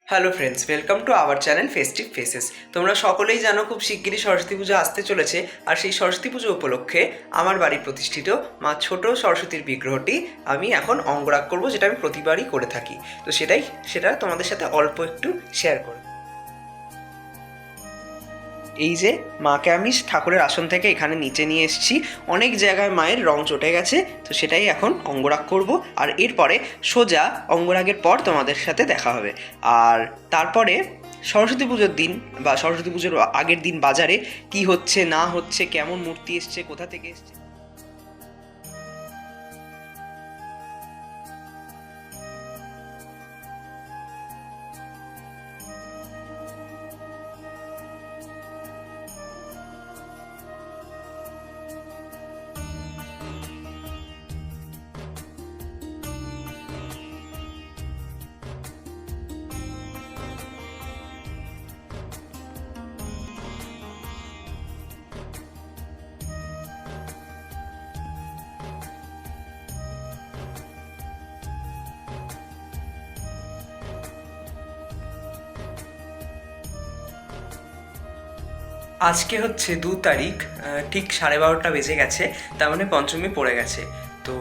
Hello friends, welcome to our channel festive faces. তোমরা সকলেই জানো খুব শিগগিরই সরস্বতী পুজো আসতে চলেছে। আর সেই সরস্বতী পুজো উপলক্ষে আমার বাড়ি প্রতিষ্ঠিত মা ছোট সরস্বতীর বিগ্রহটি আমি এখন অঙ্গরাগ করব, যেটা আমি প্রতিবারই করে থাকি। তো সেটা তোমাদের সাথে অল্প একটু শেয়ার করব। এই যে মাকে আমি ঠাকুরের আসন থেকে এখানে নিচে নিয়ে এসেছি। অনেক জায়গায় মায়ের রং চটে গেছে, তো সেটাই এখন অঙ্গরাগ করব। আর এরপরে সোজা অঙ্গরাগের পর তোমাদের সাথে দেখা হবে। আর তারপরে সরস্বতী পুজোর দিন বা সরস্বতী পুজোর আগের দিন বাজারে কি হচ্ছে না হচ্ছে, কেমন মূর্তি এসছে, কোথা থেকে এসছে। আজকে হচ্ছে 2 তারিখ, ঠিক 12:30 বেজে গেছে। তার মানে পঞ্চমী পড়ে গেছে। তো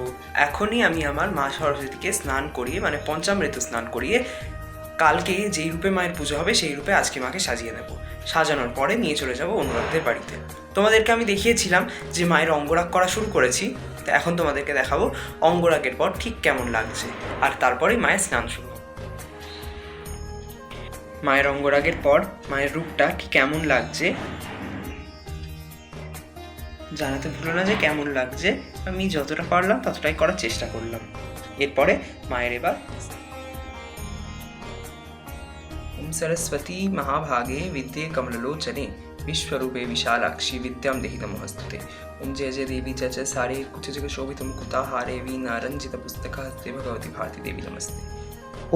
এখনই আমি আমার মা সরস্বতীকে স্নান করিয়ে, মানে পঞ্চামৃত স্নান করিয়ে, কালকে যেই রূপে মায়ের পুজো হবে সেই রূপে আজকে মাকে সাজিয়ে নেব। সাজানোর পরে নিয়ে চলে যাব অনুরাগদের বাড়িতে। তোমাদেরকে আমি দেখিয়েছিলাম যে মায়ের অঙ্গরাগ করা শুরু করেছি। তো এখন তোমাদেরকে দেখাবো অঙ্গরাগের পর ঠিক কেমন লাগছে, আর তারপরেই মায়ের স্নান শুরু হবে। মায়ের অঙ্গরাগের পর মায়ের রূপটা ঠিক কেমন লাগছে জানাতে ভুলো না যে কেমন লাগছে। আমি যতটা পারলাম ততটাই করার চেষ্টা করলাম। এরপরে মায়ের এবার ওম সরস্বতী মহাভাগে বিদ্যে কমললোচনে विश्वरूपे विशालाक्षी विद्यां देहि नमोस्तुते। ओम जय जय देवी जय जय सारे कुछ जगह शोभित मुकुताहारे वीणारंजित पुस्तक हस्ते भगवती भारती देवी नमस्ते।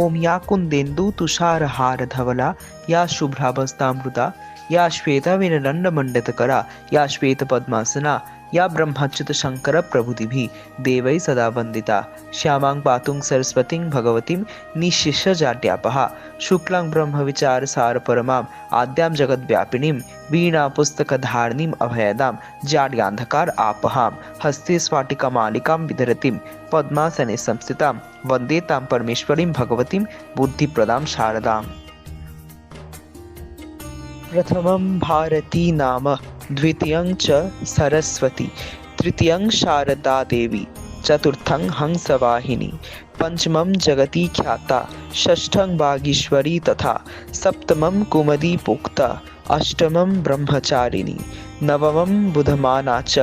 ओम या कुंदेन्दु तुषारहार धवला या शुभ्राभस्तामृता या श्वेतविनदण्डमण्डितकरा या श्वेतपद्मासना या ब्रह्मच्युत शंकर प्रभृतिभिः देवैः सदा वन्दिता। श्यामां पातुं सरस्वतीं भगवतीं निःशिष्यजाड्यापः शुक्लां ब्रह्मविचारसारपरमाम् आद्यां जगद्व्यापिनीं वीणापुस्तकधारिणीम् अभयदां जाड्यान्धकार आपहां हस्ते स्फाटिकमालिकां विधरतीं पद्मासने संस्थितां वन्दे तां परमेश्वरीं भगवतीं बुद्धिप्रदां शारदाम्। प्रथमं भारती नाम, द्वितीयं च सरस्वती, तृतीयं शारदा देवी, चतुर्थं हंसवाहिनी, पंचमं जगती ख्याता, षष्ठं वागीश्वरी तथा सप्तमं कुमदी पोक्ता, अष्टमं ब्रह्मचारिणी, नवमं बुधमाना च,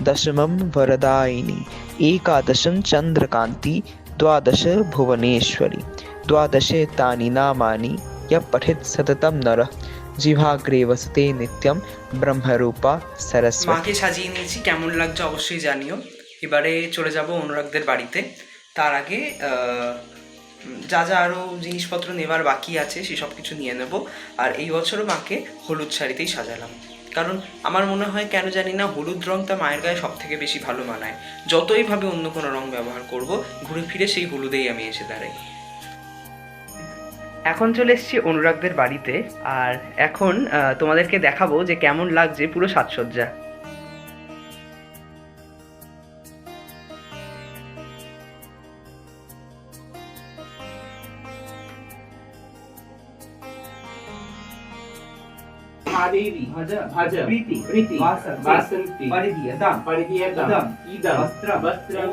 दशमं वरदायिनी, एकादशं चंद्रकांति, द्वादश भुवनेश्वरी। द्वादशे तानि नामानि यः पठेत् सततं नरः জিভাগ্রে বসতে নিত্যম ব্রহ্মরূপা সরস্বতী। মাকে সাজিয়ে নিয়েছি, কেমন লাগছে অবশ্যই জানিও। এবারে চলে যাব অনুরাগদের বাড়িতে। তার আগে যা যা আরও জিনিসপত্র নেবার বাকি আছে সেসব কিছু নিয়ে নেব। আর এই বছরও মাকে হলুদ শাড়িতেই সাজালাম, কারণ আমার মনে হয় কেন জানি না হলুদ রঙটা মায়ের গায়ে সব থেকে বেশি ভালো মানায়। যতই ভাবে অন্য কোনো রঙ ব্যবহার করব, ঘুরে ফিরে সেই হলুদেই আমি এসে দাঁড়াই। এখন চলে এসেছি অনুরাগদের বাড়িতে। আর এখন তোমাদেরকে দেখাবো যে কেমন লাগছে পুরো সাজসজ্জা। महादेवी भज भज प्रीति प्रीति वासंती परिदीयतां परिदीयतां इदं वस्त्रं वस्त्रं।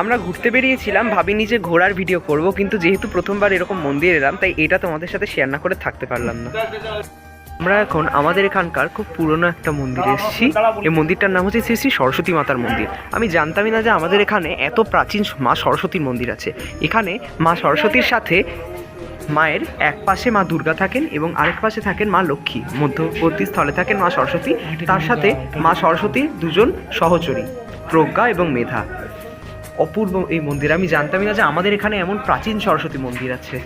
আমরা ঘুরতে বেরিয়েছিলাম, ভাবিনি যে ঘোরার ভিডিও করব, কিন্তু যেহেতু প্রথমবার এরকম মন্দির এলাম তাই এটা তোমাদের সাথে শেয়ার না করে থাকতে পারলাম না। আমরা এখন আমাদের এখানকার খুব পুরনো একটা মন্দিরে এসেছি। এই মন্দিরটার নাম হচ্ছে শ্রী শ্রী সরস্বতী মাতার মন্দির। আমি জানতামই না যে আমাদের এখানে এত প্রাচীন মা সরস্বতীর মন্দির আছে। এখানে মা সরস্বতীর সাথে মায়ের এক পাশে মা দুর্গা থাকেন এবং আরেক পাশে থাকেন মা লক্ষ্মী, মধ্যবর্তী স্থলে থাকেন মা সরস্বতী, তার সাথে মা সরস্বতীর দুজন সহচরী প্রজ্ঞা এবং মেধা। অপূর্ব এই মন্দির, আমি জানতামই না যে আমাদের এখানে এমন প্রাচীন সরস্বতী মন্দির আছে।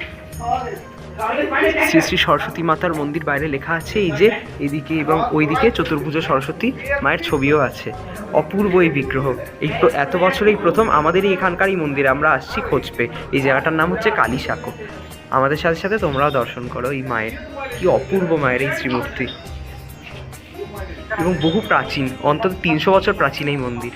শ্রী শ্রী সরস্বতী মাতার মন্দির বাইরে লেখা আছে এই যে এদিকে এবং ওইদিকে চতুর্ভুজ সরস্বতী মায়ের ছবিও আছে। অপূর্ব এই বিগ্রহ। এত বছরেই প্রথম আমাদেরই এখানকার এই মন্দিরে আমরা আসছি খোঁজ পেয়ে। এই জায়গাটার নাম হচ্ছে কালীসাকো। আমাদের সাথে সাথে তোমরাও দর্শন করো এই মায়ের, কি অপূর্ব মায়ের এই শ্রীমূর্তি, এবং বহু প্রাচীন, অন্তত 300 বছর প্রাচীন এই মন্দির।